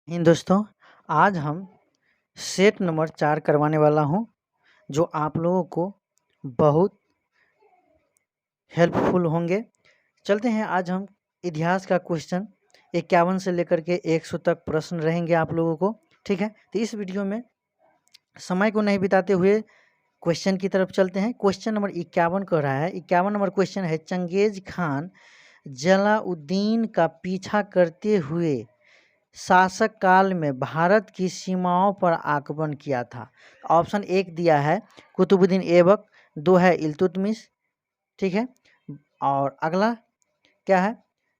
इन दोस्तों, आज हम सेट नंबर 4 करवाने वाला हूँ, जो आप लोगों को बहुत हेल्पफुल होंगे। चलते हैं, आज हम इतिहास का क्वेश्चन 51 से लेकर के 100 तक प्रश्न रहेंगे आप लोगों को, ठीक है। तो इस वीडियो में समय को नहीं बिताते हुए क्वेश्चन की तरफ चलते हैं। क्वेश्चन नंबर 51 कह रहा है, 51 नंबर क्वेश्चन है, चंगेज खान जलाउद्दीन का पीछा करते हुए शासक काल में भारत की सीमाओं पर आक्रमण किया था। ऑप्शन 1 दिया है कुतुबुद्दीन ऐबक, 2 है इल्तुतमिश, ठीक है। और अगला क्या है,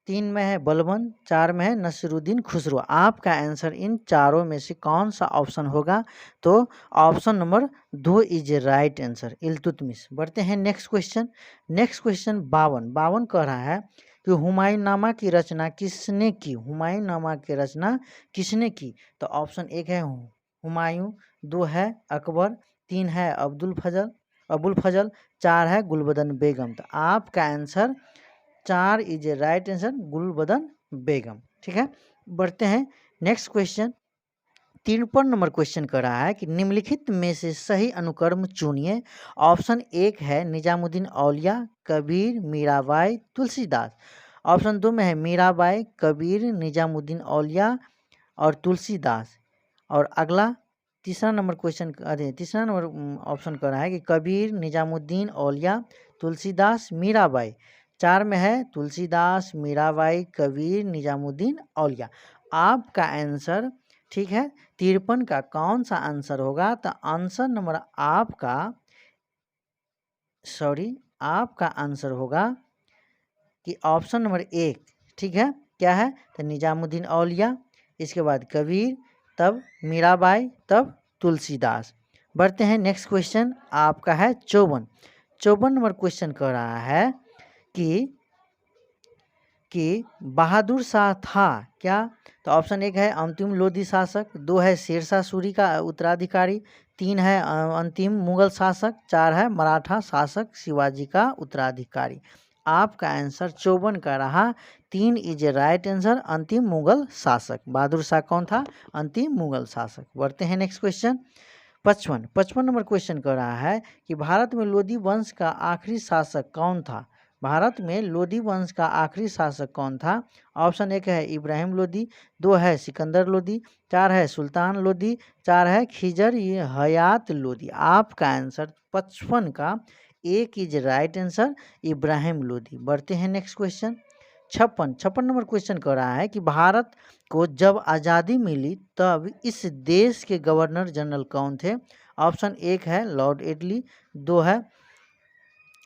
3 में है बलबन, 4 में है नसीरुद्दीन खुसरो। आपका आंसर इन चारों में से कौन सा ऑप्शन होगा? तो option number 2 is right answer, Iltutmish. बढ़ते हैं नेक्स्ट क्वेश्चन। नेक्स्ट क्वेश्चन 52 कह रहा है कि हुमायूंनामा की रचना किसने की? हुमायूंनामा की रचना किसने की? तो ऑप्शन 1 है हुमायूं, 2 है अकबर, 3 है अबुल फजल, 4 है गुलबदन बेगम। तो आपका answer 4 is a right answer, Gulbadan Begum, ठीक है। बढ़ते हैं नेक्स्ट क्वेश्चन। 53 नंबर क्वेश्चन कर रहा है कि निम्नलिखित में से सही अनुक्रम चुनिए। ऑप्शन 1 है निजामुद्दीन औलिया, कबीर, मीराबाई, तुलसीदास। ऑप्शन 2 में है मीराबाई, कबीर, निजामुद्दीन औलिया और तुलसीदास। और अगला तीसरा नंबर ऑप्शन कर रहा है कि कबीर, निजामुद्दीन औलिया, तुलसीदास, मीराबाई। 4 में है तुलसीदास, मीराबाई, कबीर, निजामुद्दीन औलिया। आपका आंसर, ठीक है, 53 का कौन सा आंसर होगा? तो आंसर नंबर आपका आंसर होगा कि ऑप्शन नंबर 1, ठीक है। क्या है? तो निजामुद्दीन औलिया, इसके बाद कबीर, तब मीराबाई, तब तुलसीदास। बढ़ते हैं नेक्स्ट क्वेश्चन, आपका है 54 नंबर क्वेश्चन कह रहा है कि बहादुर शाह था क्या? तो ऑप्शन 1 है अंतिम लोधी शासक, 2 है शेरशाह सूरी का उत्तराधिकारी, 3 है अंतिम मुगल शासक, 4 है मराठा शासक शिवाजी का उत्तराधिकारी। आपका आंसर 54 का रहा, 3 इज ए राइट आंसर, अंतिम मुगल शासक। बहादुर शाह कौन था? अंतिम मुगल शासक। बढ़ते हैं नेक्स्ट क्वेश्चन 55 नंबर क्वेश्चन कर रहा है कि भारत में लोधी वंश का आखिरी शासक कौन था? भारत में लोधी वंश का आखिरी शासक कौन था? ऑप्शन 1 है इब्राहिम लोधी, 2 है सिकंदर लोधी, 4 है सुल्तान लोधी, 4 है खिजर हयात लोधी। आपका आंसर 55 का 1 is right answer, Ibrahim Lodhi. बढ़ते हैं नेक्स्ट क्वेश्चन 56 नंबर क्वेश्चन कर रहा है कि भारत को जब आज़ादी मिली तब इस देश के गवर्नर जनरल कौन थे? ऑप्शन 1 है लॉर्ड एडली, 2 है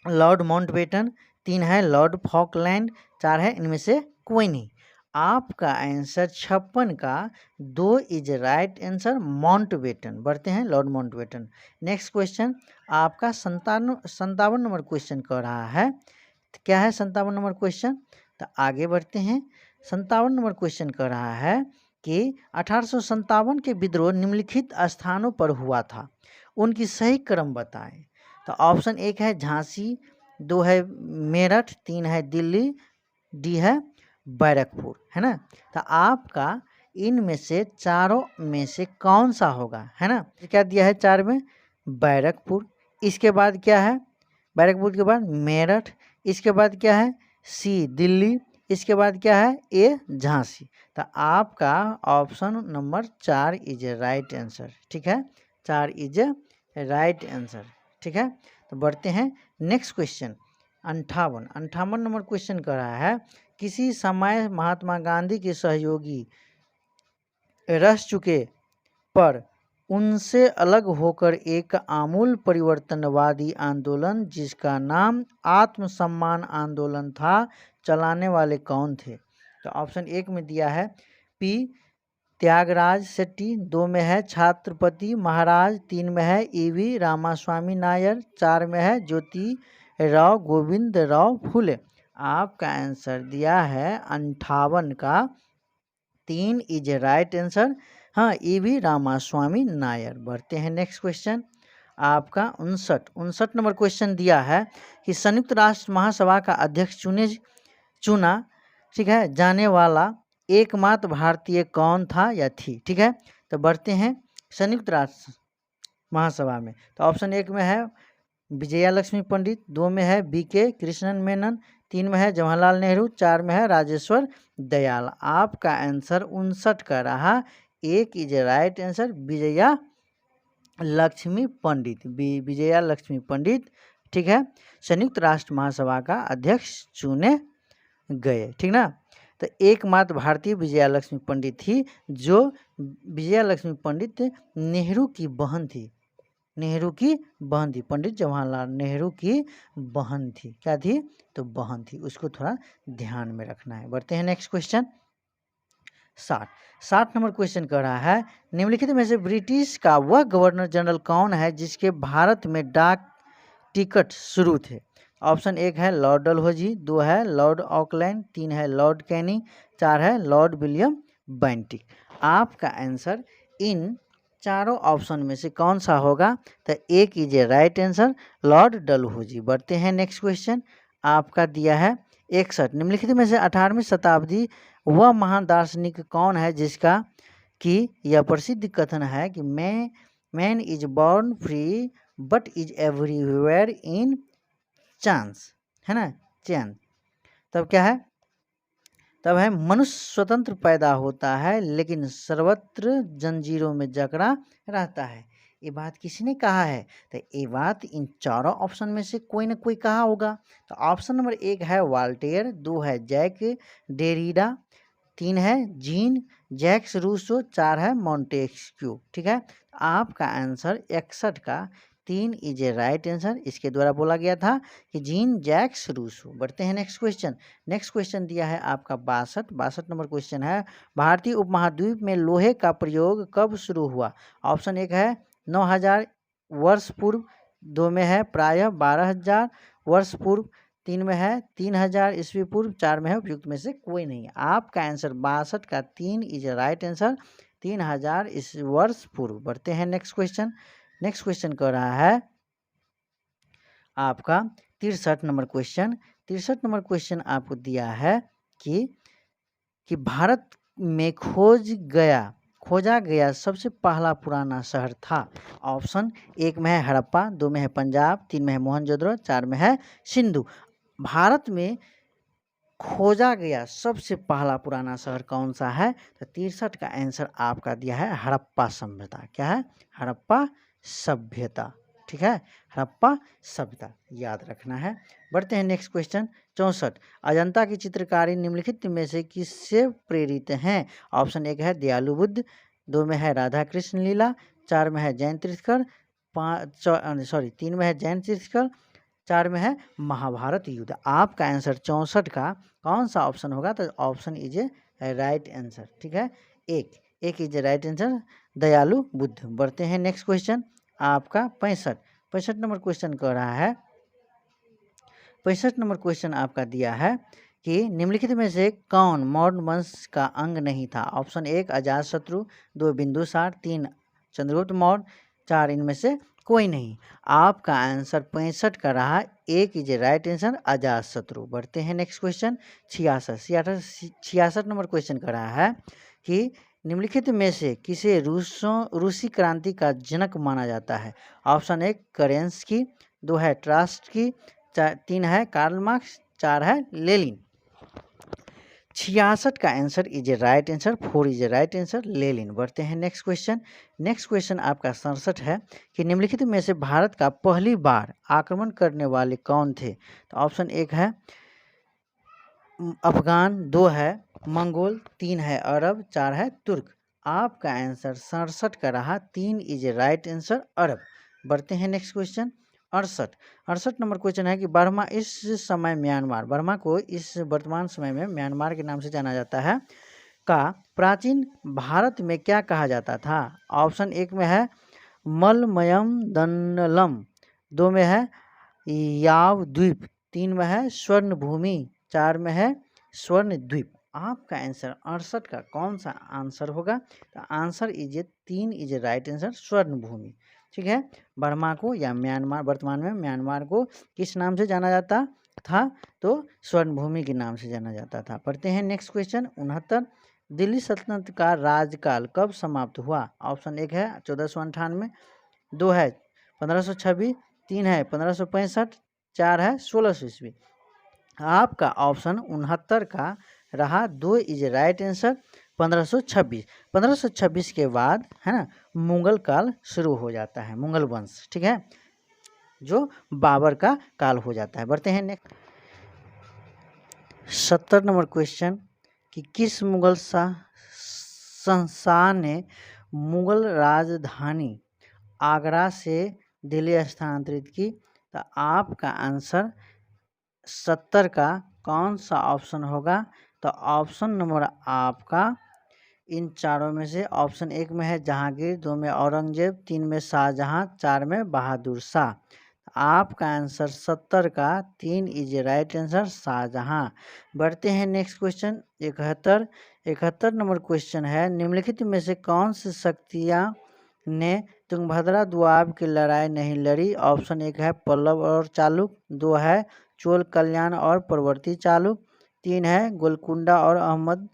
लॉर्ड माउंटबेटन, 3 है लॉर्ड फॉकलैंड, 4 है इनमें से कोई नहीं। आपका आंसर 56 का 2 इज राइट आंसर, माउंटबेटन। बढ़ते हैं लॉर्ड माउंटबेटन। नेक्स्ट क्वेश्चन आपका 57 नंबर क्वेश्चन कर रहा है। क्या है 57 नंबर क्वेश्चन? तो आगे बढ़ते हैं। 57 नंबर क्वेश्चन कर रहा है कि 1857 के विद्रोह निम्नलिखित स्थानों पर हुआ था, उनकी सही क्रम बताएं। तो ऑप्शन 1 है झांसी, 2 है मेरठ, 3 है दिल्ली, डी है बैरकपुर, है ना। तो आपका इनमें से चारों में से कौन सा होगा, है ना। क्या दिया है 4 में? बैरकपुर। इसके बाद क्या है? बैरकपुर के बाद मेरठ। इसके बाद क्या है? सी दिल्ली। इसके बाद क्या है? ए झांसी। तो आपका option number 4 is right answer, ठीक है। 4 इज राइट आंसर, ठीक है। तो बढ़ते हैं नेक्स्ट क्वेश्चन 58 नंबर क्वेश्चन कर रहा है, किसी समय महात्मा गांधी के सहयोगी रह चुके पर उनसे अलग होकर एक आमूल परिवर्तनवादी आंदोलन जिसका नाम आत्मसम्मान आंदोलन था, चलाने वाले कौन थे? तो ऑप्शन 1 में दिया है पी त्यागराज शेट्टी, 2 में है छत्रपति महाराज, 3 में है ईवी रामास्वामी नायर, 4 में है ज्योति राव गोविंद राव फुले। आपका आंसर दिया है 58 का 3 इज राइट आंसर, हाँ, ईवी रामास्वामी नायर। बढ़ते हैं नेक्स्ट क्वेश्चन आपका 59 नंबर क्वेश्चन दिया है कि संयुक्त राष्ट्र महासभा का अध्यक्ष चुना, ठीक है, जाने वाला एकमात्र भारतीय कौन था या थी? ठीक है, तो बढ़ते हैं संयुक्त राष्ट्र महासभा में। तो ऑप्शन 1 में है विजया लक्ष्मी पंडित, 2 में है BK कृष्णन मेनन, 3 में है जवाहरलाल नेहरू, 4 में है राजेश्वर दयाल। आपका आंसर 59 का रहा। एक is right answer Vijaya Lakshmi Pandit. Vijaya Lakshmi Pandit, ठीक है, संयुक्त राष्ट्र महासभा का अध्यक्ष चुने गए, ठीक ना। तो एकमात्र भारतीय विजया लक्ष्मी पंडित थी, जो विजया लक्ष्मी पंडित नेहरू की बहन थी। नेहरू की बहन थी, पंडित जवाहरलाल नेहरू की बहन थी। क्या थी? तो बहन थी। उसको थोड़ा ध्यान में रखना है। बढ़ते हैं नेक्स्ट क्वेश्चन 60 नंबर क्वेश्चन कह रहा है, निम्नलिखित में से ब्रिटिश का वह गवर्नर जनरल कौन है जिसके भारत में डाक टिकट शुरू थे? ऑप्शन 1 है लॉर्ड डलहौजी, 2 है लॉर्ड ऑकलैंड, 3 है लॉर्ड कैनिंग, 4 है लॉर्ड विलियम बेंटिक। आपका आंसर इन चारों ऑप्शन में से कौन सा होगा? तो एक is a right answer Lord Dalhousie. बढ़ते हैं नेक्स्ट क्वेश्चन। आपका दिया है 61, निम्नलिखित में से 18वीं शताब्दी वह महान दार्शनिक कौन है जिसका कि यह प्रसिद्ध कथन है कि man is born free but is everywhere in chance, है ना, चांस। तब क्या है? तब है मनुष्य स्वतंत्र पैदा होता है लेकिन सर्वत्र जंजीरों में जकड़ा रहता है। ये बात किसने कहा है? तो ये बात इन चारों ऑप्शन में से कोई ना कोई कहा होगा। तो ऑप्शन नंबर 1 है वाल्टेयर, 2 है जैक डेरिडा, 3 है जीन जैक्स रूसो, 4 है मॉन्टेस्क्यू। ठीक है, आपका आंसर 61 का 3 इज ए राइट आंसर। इसके द्वारा बोला गया था कि जीन जैक्स रूसो। बढ़ते हैं नेक्स्ट क्वेश्चन। नेक्स्ट क्वेश्चन दिया है आपका 62 नंबर क्वेश्चन है, भारतीय उपमहाद्वीप में लोहे का प्रयोग कब शुरू हुआ? ऑप्शन 1 है 9000 वर्ष पूर्व, 2 में है प्रायः 12000 वर्ष पूर्व, 3 में है 3000 ईस्वी पूर्व, 4 में है उपयुक्त में से कोई नहीं। आपका आंसर 62 का 3 इज राइट आंसर, 3000 वर्ष पूर्व। बढ़ते हैं नेक्स्ट क्वेश्चन। नेक्स्ट क्वेश्चन कह रहा है आपका 63 नंबर क्वेश्चन। 63 नंबर क्वेश्चन आपको दिया है कि भारत में खोजा गया सबसे पहला पुराना शहर था। ऑप्शन 1 में है हड़प्पा, 2 में है पंजाब, 3 में है मोहनजोदड़ो, 4 में है सिंधु। भारत में खोजा गया सबसे पहला पुराना शहर कौन सा है? तो 63 का आंसर आपका दिया है हड़प्पा सभ्यता। क्या है? हड़प्पा सभ्यता। ठीक है, हड़प्पा सभ्यता याद रखना है। बढ़ते हैं नेक्स्ट क्वेश्चन 64, अजंता की चित्रकारी निम्नलिखित में से किससे प्रेरित हैं? ऑप्शन 1 है दयालु बुद्ध, 2 में है राधा कृष्ण लीला, 4 में है जैन तीर्थकर, 3 में है जैन तीर्थकर, 4 में है महाभारत युद्ध। आपका आंसर 64 का कौन सा ऑप्शन होगा? तो option is a right answer. ठीक है, एक इज ए राइट आंसर दयालु बुद्ध। बढ़ते हैं नेक्स्ट क्वेश्चन आपका 65 नंबर क्वेश्चन कह रहा है, 65 नंबर क्वेश्चन आपका दिया है कि निम्नलिखित में से कौन मौर्य वंश का अंग नहीं था? ऑप्शन 1 अजातशत्रु, 2 बिंदुसार, 3 चंद्रगुप्त मौर्य, 4 इनमें से कोई नहीं। आपका आंसर 65 का रहा। एक is a right answer Ajatashatru. बढ़ते हैं नेक्स्ट क्वेश्चन 66 नंबर क्वेश्चन कर रहा है कि निम्नलिखित में से किसे रूसी क्रांति का जनक माना जाता है? ऑप्शन 1 करेंस्की, 2 है ट्रास्टकी, 3 है कार्ल मार्क्स, 4 है लेनिन। 66 का answer is a right answer, 4 is a right answer Lenin. बढ़ते हैं नेक्स्ट क्वेश्चन। नेक्स्ट क्वेश्चन आपका 67 है कि निम्नलिखित में से भारत का पहली बार आक्रमण करने वाले कौन थे? तो ऑप्शन 1 है अफगान, 2 है मंगोल, 3 है अरब, 4 है तुर्क। आपका आंसर 67 का रहा। 3 इज ए राइट आंसर अरब। बढ़ते हैं नेक्स्ट क्वेश्चन 68 नंबर क्वेश्चन है कि बर्मा इस समय म्यांमार, बर्मा को इस वर्तमान समय में म्यांमार के नाम से जाना जाता है, का प्राचीन भारत में क्या कहा जाता था? ऑप्शन 1 में है मलमयम दन्नलम, 2 में है याव द्वीप, 3 में है स्वर्ण भूमि, 4 में है स्वर्ण द्वीप। आपका आंसर 68 का कौन सा आंसर होगा? तो answer is 3 is a right answer स्वर्ण भूमि। ठीक है, बर्मा को या म्यांमार, वर्तमान में म्यांमार को किस नाम से जाना जाता था? तो स्वर्ण भूमि के नाम से जाना जाता था। पढ़ते हैं नेक्स्ट क्वेश्चन 69 दिल्ली सल्तनत का राजकाल कब समाप्त हुआ? ऑप्शन 1 है 1498, 2 है 1526, 3 है 1565, 4 है 1600 ईस्वी। आपका ऑप्शन 69 का रहा, 2 इज राइट आंसर। 1526, 1526 के बाद है ना मुगल काल शुरू हो जाता है, मुगल वंश, ठीक है, जो बाबर का काल हो जाता है। बढ़ते हैं नेक्स्ट 70 नंबर क्वेश्चन कि किस मुगल शाह ने मुगल राजधानी आगरा से दिल्ली स्थानांतरित की? तो आपका आंसर 70 का कौन सा ऑप्शन होगा? तो ऑप्शन नंबर आपका इन चारों में से ऑप्शन 1 में है जहांगीर, 2 में औरंगजेब, 3 में शाहजहां, 4 में बहादुर शाह। आपका आंसर 70 का 3 इज राइट आंसर, शाहजहां। बढ़ते हैं नेक्स्ट क्वेश्चन 71 नंबर क्वेश्चन है, निम्नलिखित में से कौन सी शक्तियां ने तुंगभद्रा दोआब की लड़ाई नहीं लड़ी? ऑप्शन 1 है पल्लव और चालुक, 2 है चोल कल्याण और परवर्ती चालुक, 3 है गोलकुंडा और अहमद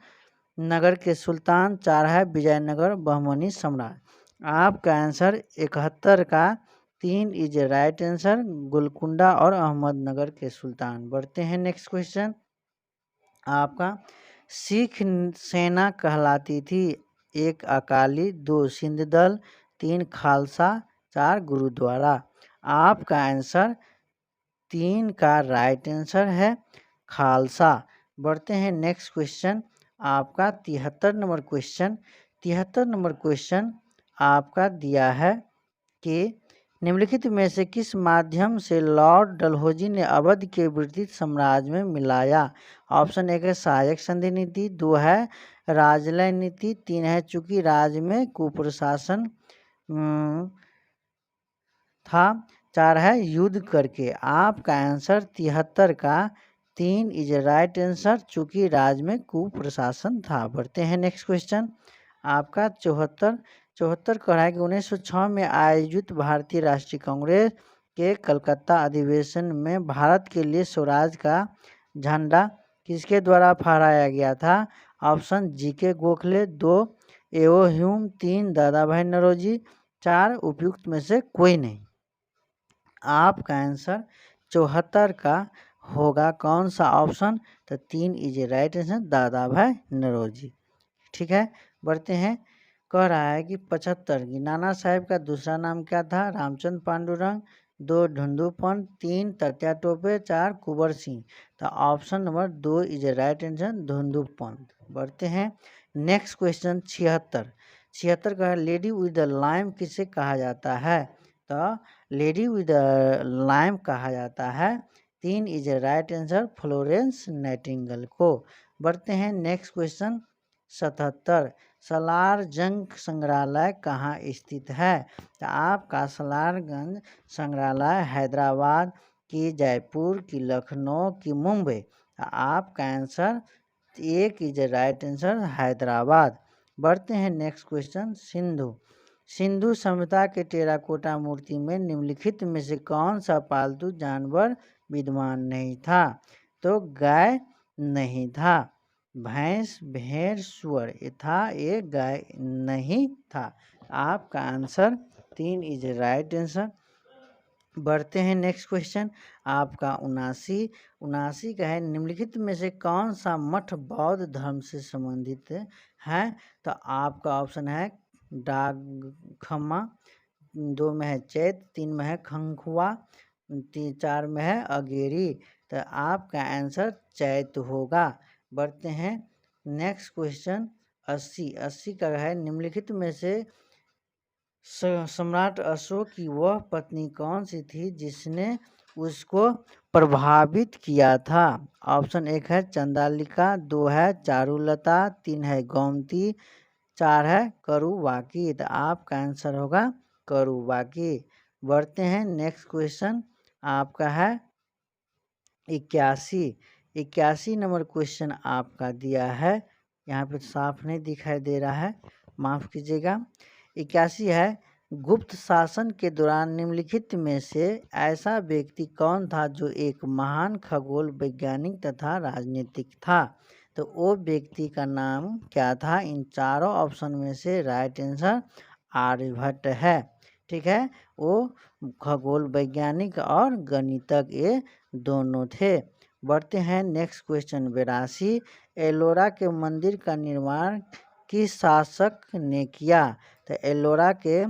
नगर के सुल्तान, 4 है विजयनगर बहमनी सम्राट। आपका आंसर 71 का 3 इज राइट आंसर, गोलकुंडा और अहमदनगर के सुल्तान। बढ़ते हैं नेक्स्ट क्वेश्चन आपका, सिख सेना कहलाती थी? 1 अकाली, 2 सिंध दल, 3 खालसा, 4 गुरुद्वारा। आपका आंसर 3 का राइट आंसर है खालसा। बढ़ते हैं नेक्स्ट क्वेश्चन आपका 73 नंबर क्वेश्चन 73 नंबर क्वेश्चन आपका दिया है कि निम्नलिखित में से किस माध्यम से लॉर्ड डलहौजी ने अवध के ब्रिटिश साम्राज्य में मिलाया? ऑप्शन 1 है सहायक संधि नीति, 2 है राजलय नीति, 3 है चूंकि राज्य में कुप्रशासन था, 4 है युद्ध करके। आपका आंसर 73 का 3 इज राइट आंसर, चूंकि राज्य में कुप्रशासन था। बढ़ते हैं नेक्स्ट क्वेश्चन आपका 74 कह रहा है कि 1906 में आयोजित भारतीय राष्ट्रीय कांग्रेस के कलकत्ता अधिवेशन में भारत के लिए स्वराज का झंडा किसके द्वारा फहराया गया था? Option G K. Gokhale, 2 A O Hume, 3 दादा भाई नौरोजी, 4 उपयुक्त में से कोई नहीं। आपका आंसर 74 का होगा कौन सा ऑप्शन? तो 3 इज राइट आंसर, दादा भाई नौरोजी। ठीक है, बढ़ते हैं कह रहा है कि 75 की नाना साहेब का दूसरा नाम क्या था? रामचंद्र पांडुरंग, 2 धुंधुपंत, 3 तत्या टोपे, 4 कुंवर सिंह। तो option number 2 is right answer, Dhundhupant. बढ़ते हैं नेक्स्ट क्वेश्चन 76 का लेडी विद द लाइम किसे कहा जाता है? तो लेडी विद लाइम कहा जाता है 3 is right answer, Florence Nightingale को। बढ़ते हैं नेक्स्ट क्वेश्चन 77 सलार जंग संग्रहालय कहाँ स्थित है? तो आपका सलारगंज संग्रहालय हैदराबाद की, जयपुर की, लखनऊ की, मुंबई। आपका answer 1 is right answer, Hyderabad. बढ़ते हैं नेक्स्ट क्वेश्चन सिंधु सभ्यता के टेराकोटा मूर्ति में निम्नलिखित में से कौन सा पालतू जानवर विद्यमान नहीं था? तो गाय नहीं था, भैंस, भेड़, सुअर ये था, ये गाय नहीं था। आपका आंसर 3 इज राइट आंसर। बढ़ते हैं नेक्स्ट क्वेश्चन आपका 79 का है, निम्नलिखित में से कौन सा मठ बौद्ध धर्म से संबंधित है? तो आपका ऑप्शन है डाकखम्मा, 2 में है चैत, 3 में है खंखुआ, 4 में है अगेरी। तो आपका आंसर चैत होगा। बढ़ते हैं नेक्स्ट क्वेश्चन 80 का है, निम्नलिखित में से सम्राट अशोक की वह पत्नी कौन सी थी जिसने उसको प्रभावित किया था? ऑप्शन 1 है चंद्रालिका, 2 है चारुलता, 3 है गोमती, 4 है करुवाकी। तो आपका आंसर होगा करुवाकी। बढ़ते हैं नेक्स्ट क्वेश्चन आपका है 81 नंबर क्वेश्चन आपका दिया है, यहाँ पे साफ नहीं दिखाई दे रहा है, माफ़ कीजिएगा। 81 है, गुप्त शासन के दौरान निम्नलिखित में से ऐसा व्यक्ति कौन था जो एक महान खगोल वैज्ञानिक तथा राजनीतिक था? तो वो व्यक्ति का नाम क्या था? इन चारों ऑप्शन में से राइट आंसर आर्यभट्ट है। ठीक है, वो खगोल वैज्ञानिक और गणितज्ञ ये दोनों थे। बढ़ते हैं नेक्स्ट क्वेश्चन 82। एलोरा के मंदिर का निर्माण किस शासक ने किया? तो एलोरा के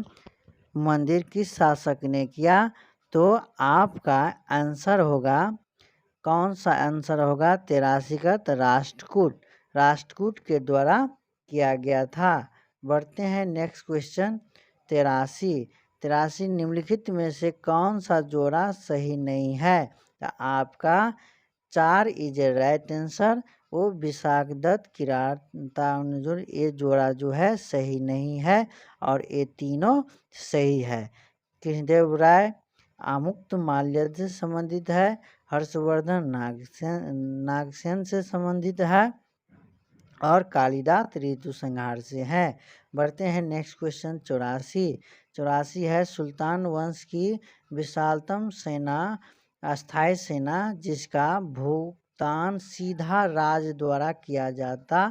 मंदिर किस शासक ने किया? तो आपका आंसर होगा, कौन सा आंसर होगा? 83 का तो राष्ट्रकूट के द्वारा किया गया था। बढ़ते हैं नेक्स्ट क्वेश्चन 83 निम्नलिखित में से कौन सा जोड़ा सही नहीं है? तो आपका 4 इज ए राइट आंसर। वो विशाख दत्त किरातार्जुन ये जोड़ा जो है सही नहीं है और ये तीनों सही है। कृष्णदेव राय आमुक्त माल्य से संबंधित है, हर्षवर्धन नागसेन से संबंधित है और कालिदास ऋतु संहार से है। बढ़ते हैं नेक्स्ट क्वेश्चन 84 है सुल्तान वंश की विशालतम सेना अस्थायी सेना जिसका भुगतान सीधा राज द्वारा किया जाता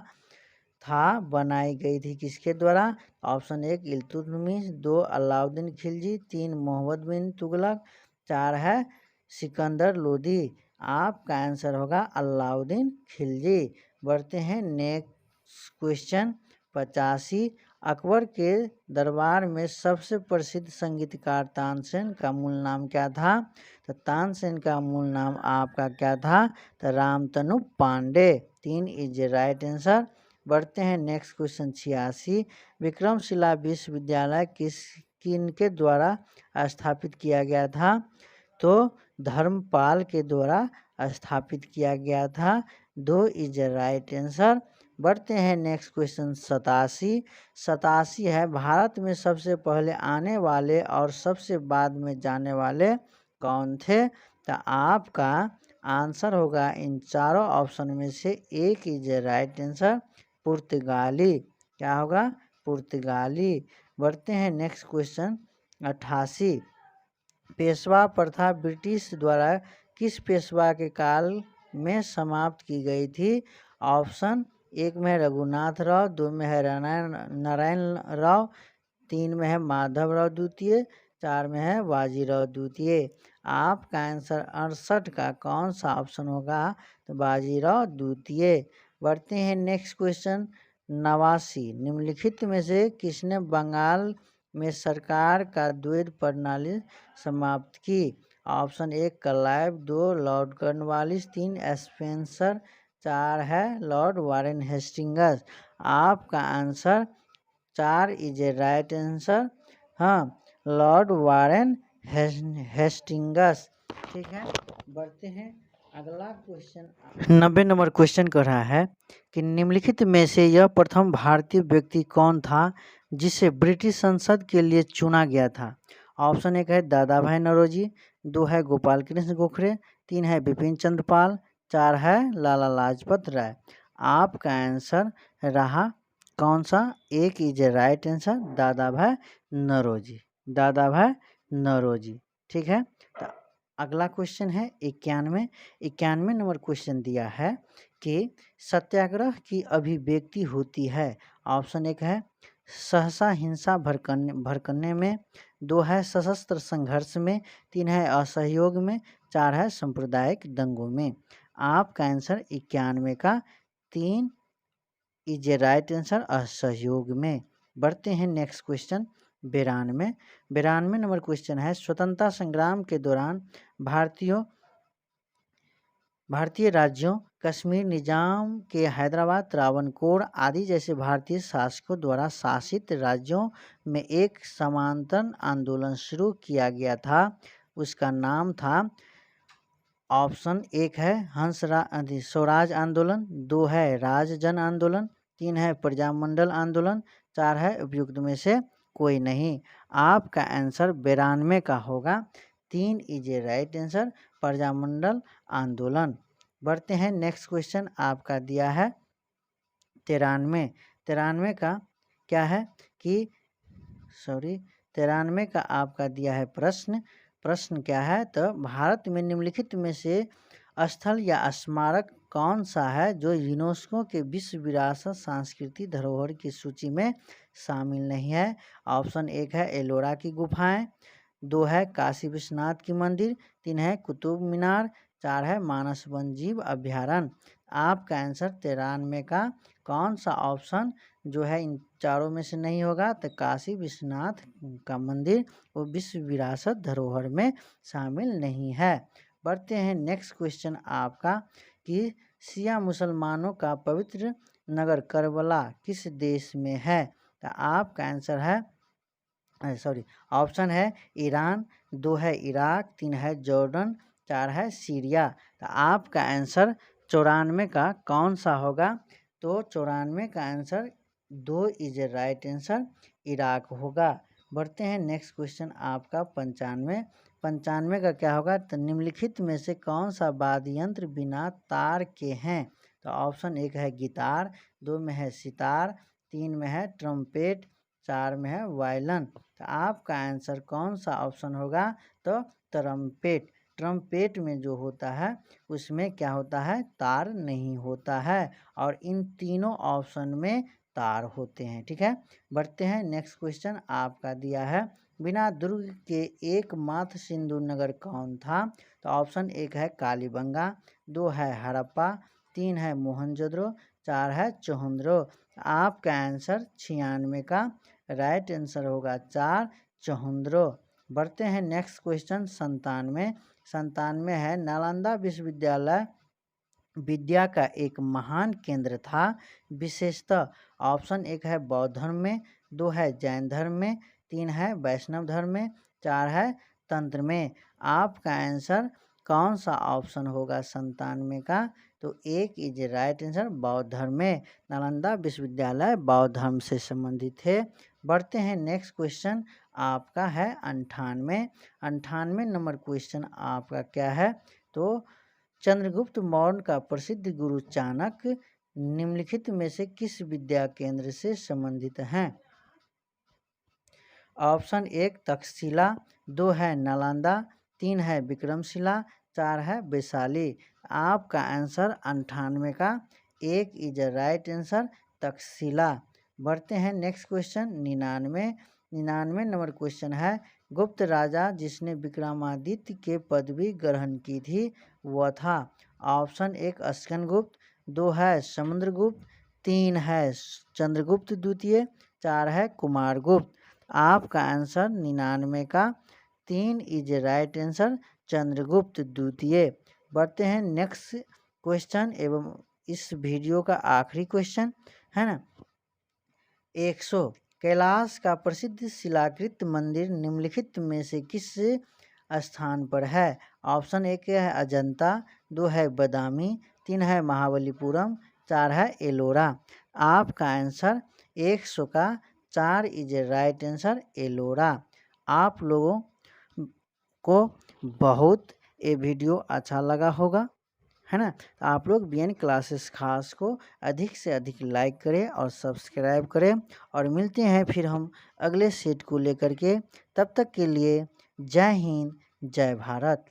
था बनाई गई थी किसके द्वारा? ऑप्शन 1 इल्तुतमिश, 2 अलाउद्दीन खिलजी, 3 मोहम्मद बिन तुगलक, 4 है सिकंदर लोदी। आपका आंसर होगा अलाउद्दीन खिलजी। बढ़ते हैं नेक्स्ट क्वेश्चन 85 अकबर के दरबार में सबसे प्रसिद्ध संगीतकार तानसेन का मूल नाम क्या था? तो तानसेन का मूल नाम आपका क्या था? तो Ramtanu Pandey. 3 is right answer. बढ़ते हैं नेक्स्ट क्वेश्चन 86 विक्रमशिला विश्वविद्यालय किनके द्वारा स्थापित किया गया था? तो धर्मपाल के द्वारा स्थापित किया गया था। 2 इज राइट आंसर। बढ़ते हैं नेक्स्ट क्वेश्चन 87 है भारत में सबसे पहले आने वाले और सबसे बाद में जाने वाले कौन थे? तो आपका आंसर होगा इन चारों ऑप्शन में से एक इज राइट आंसर पुर्तगाली। क्या होगा? पुर्तगाली। बढ़ते हैं नेक्स्ट क्वेश्चन 88 पेशवा प्रथा ब्रिटिश द्वारा किस पेशवा के काल में समाप्त की गई थी? ऑप्शन 1 में रघुनाथ राव, 2 में है नारायण राव, 3 में है माधव राव द्वितीय, 4 में है बाजीराव द्वितीय। आपका आंसर 68 का कौन सा ऑप्शन होगा? तो बाजीराव द्वितीय। बढ़ते हैं नेक्स्ट क्वेश्चन 89 निम्नलिखित में से किसने बंगाल में सरकार का द्वैध प्रणाली समाप्त की? Option 1 Clive, 2 Lord Cornwallis, 3 Spencer, 4 है लॉर्ड वारेन हेस्टिंग्स। आपका answer 4 is a right answer. हाँ, लॉर्ड वारेन हेस्टिंग्स। ठीक है, बढ़ते हैं अगला क्वेश्चन 90 नंबर क्वेश्चन कर रहा है कि निम्नलिखित में से यह प्रथम भारतीय व्यक्ति कौन था जिसे ब्रिटिश संसद के लिए चुना गया था? ऑप्शन 1 है दादा भाई नौरोजी, 2 है गोपाल कृष्ण गोखले, 3 है बिपिन चंद्र पाल, 4 है लाला लाजपत राय। आपका आंसर रहा कौन सा? एक इज राइट आंसर दादा भाई नौरोजी। ठीक है, तो अगला क्वेश्चन है 91 नंबर क्वेश्चन दिया है कि सत्याग्रह की अभिव्यक्ति होती है। ऑप्शन 1 है सहसा हिंसा भड़कने में, 2 है सशस्त्र संघर्ष में, 3 है असहयोग में, 4 है सांप्रदायिक दंगों में। आपका आंसर 91 का 3 इज ए राइट आंसर असहयोग में। बढ़ते हैं नेक्स्ट क्वेश्चन 92 नंबर क्वेश्चन है स्वतंत्रता संग्राम के दौरान भारतीय राज्यों कश्मीर निजाम के हैदराबाद, त्रावणकोर आदि जैसे भारतीय शासकों द्वारा शासित राज्यों में एक समांतर आंदोलन शुरू किया गया था। उसका नाम था ऑप्शन 1 है स्वराज आंदोलन, 2 है राज जन आंदोलन, 3 है प्रजामंडल आंदोलन, 4 है उपयुक्त में से कोई नहीं। आपका आंसर 92 का होगा। 3 is a right answer Prajamandal आंदोलन। बढ़ते हैं नेक्स्ट क्वेश्चन आपका दिया है 93 का क्या है कि 93 का आपका दिया है प्रश्न क्या है? तो भारत में निम्नलिखित में से स्थल या स्मारक कौन सा है जो यूनेस्को के विश्व विरासत सांस्कृतिक धरोहर की सूची में शामिल नहीं है? ऑप्शन 1 है एलोरा की गुफाएं, 2 है काशी विश्वनाथ की मंदिर, 3 है कुतुब मीनार, 4 है मानस वन्यजीव अभ्यारण्य। आपका आंसर 93 का कौन सा ऑप्शन जो है इन चारों में से नहीं होगा? तो काशी विश्वनाथ का मंदिर वो विश्व विरासत धरोहर में शामिल नहीं है। बढ़ते हैं नेक्स्ट क्वेश्चन आपका कि शिया मुसलमानों का पवित्र नगर करबला किस देश में है? तो आपका आंसर है ऑप्शन है ईरान, 2 है इराक, 3 है जॉर्डन, 4 है सीरिया। तो आपका आंसर 94 का कौन सा होगा? तो 94 का answer 2 is a right answer Iraq होगा। बढ़ते हैं नेक्स्ट क्वेश्चन आपका 95 का क्या होगा? तो निम्नलिखित में से कौन सा वाद्य यंत्र बिना तार के हैं? तो ऑप्शन 1 है गिटार, 2 में है सितार, 3 में है ट्रम्पेट, 4 में है वायलिन। तो आपका आंसर कौन सा ऑप्शन होगा? तो ट्रम्पेट। ट्रम्पेट में जो होता है उसमें क्या होता है? तार नहीं होता है और इन तीनों ऑप्शन में तार होते हैं। ठीक है, बढ़ते हैं नेक्स्ट क्वेश्चन आपका दिया है बिना दुर्ग के एकमात्र सिंधु नगर कौन था? तो ऑप्शन 1 है कालीबंगा, 2 है हड़प्पा, 3 है मोहनजोदड़ो, 4 है चोहंदरो। आपका आंसर 96 का राइट आंसर होगा 4 चोहंदरो। बढ़ते हैं नेक्स्ट क्वेश्चन 97 है नालंदा विश्वविद्यालय विद्या का एक महान केंद्र था विशेषतः। ऑप्शन 1 है बौद्ध धर्म में, 2 है जैन धर्म में, 3 है वैष्णव धर्म में, 4 है तंत्र में। आपका आंसर कौन सा ऑप्शन होगा 97 का? तो 1 इज राइट आंसर बौद्ध धर्म में। नालंदा विश्वविद्यालय बौद्ध धर्म से संबंधित है। बढ़ते हैं नेक्स्ट क्वेश्चन आपका है 98 नंबर क्वेश्चन आपका क्या है? तो चंद्रगुप्त मौर्य का प्रसिद्ध गुरु चाणक्य निम्नलिखित में से किस विद्या केंद्र से संबंधित हैं? ऑप्शन 1 तक्षशिला, 2 है नालंदा, 3 है विक्रमशिला, 4 है वैशाली। आपका आंसर 98 का 1 इज राइट आंसर तक्षशिला। बढ़ते हैं नेक्स्ट क्वेश्चन 99 नंबर क्वेश्चन है गुप्त राजा जिसने विक्रमादित्य के पदवी ग्रहण की थी वह था। ऑप्शन 1 स्कंदगुप्त, 2 है समुद्रगुप्त, 3 है चंद्रगुप्त द्वितीय, 4 है कुमारगुप्त। आपका आंसर 99 का 3 इज राइट आंसर चंद्रगुप्त द्वितीय। बढ़ते हैं नेक्स्ट क्वेश्चन एवं इस वीडियो का आखिरी क्वेश्चन है ना। 100 कैलाश का प्रसिद्ध शिलाकृत मंदिर निम्नलिखित में से किस स्थान पर है? ऑप्शन 1 है अजंता, 2 है बदामी, 3 है महाबलीपुरम, 4 है एलोरा। आपका आंसर 100 का 4 इज राइट आंसर एलोरा। आप लोगों को बहुत ये वीडियो अच्छा लगा होगा है ना। तो आप लोग BN क्लासेस खास को अधिक से अधिक लाइक करें और सब्सक्राइब करें और मिलते हैं फिर हम अगले सेट को लेकर के। तब तक के लिए जय हिंद जय भारत।